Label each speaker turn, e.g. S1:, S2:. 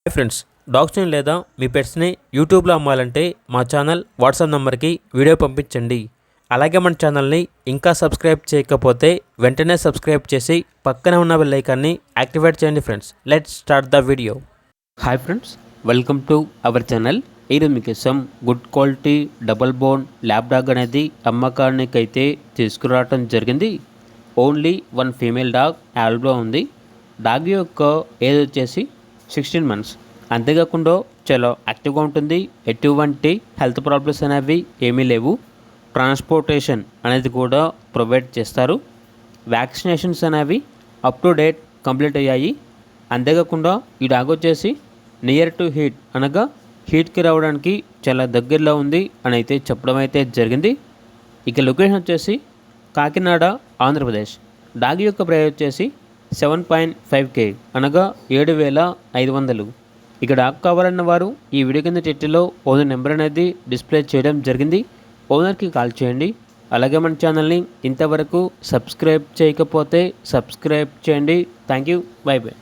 S1: Hi friends, డాగ్స్ని లేదా మీ పెట్స్ని యూట్యూబ్లో అమ్మాలంటే మా ఛానల్ వాట్సాప్ నెంబర్కి వీడియో పంపించండి. అలాగే మన ఛానల్ని ఇంకా సబ్స్క్రైబ్ చేయకపోతే వెంటనే సబ్స్క్రైబ్ చేసి పక్కనే ఉన్న బెల్ ఐకాన్ని యాక్టివేట్ చేయండి. Friends, let's start the video. Hi friends, welcome to our channel. ఈరోజు మీకోసం good quality double bone lab dog అనేది అమ్మకానికి అయితే తీసుకురావడం జరిగింది. ఓన్లీ వన్ ఫీమేల్ డాగ్ అవైలబుల్గా ఉంది. డాగ్ యొక్క ఏజ్ వచ్చేసి 16 months. అంతేకాకుండా చాలా యాక్టివ్గా ఉంటుంది. ఎటువంటి హెల్త్ ప్రాబ్లమ్స్ అనేవి ఏమీ లేవు. ట్రాన్స్పోర్టేషన్ అనేది కూడా ప్రొవైడ్ చేస్తారు. వ్యాక్సినేషన్స్ అనేవి అప్ టు డేట్ కంప్లీట్ అయ్యాయి. అంతేకాకుండా ఈ డాగ్ వచ్చేసి నియర్ టు హీట్ అనగా హీట్కి రావడానికి చాలా దగ్గరలో ఉంది అని అయితే చెప్పడం అయితే జరిగింది. ఇక లొకేషన్ వచ్చేసి కాకినాడ, ఆంధ్రప్రదేశ్. డాగ్ యొక్క ప్రైస్ వచ్చేసి 7.5K అనగా 7,500. ఇక డాగ్ కావాలన్న వారు ఈ వీడియో కింద టైటిల్లో ఓనర్ నెంబర్ అనేది డిస్ప్లే చేయడం జరిగింది. ఓనర్కి కాల్ చేయండి. అలాగే మన ఛానల్ని ఇంతవరకు సబ్స్క్రైబ్ చేయకపోతే సబ్స్క్రైబ్ చేయండి. Thank you. By by.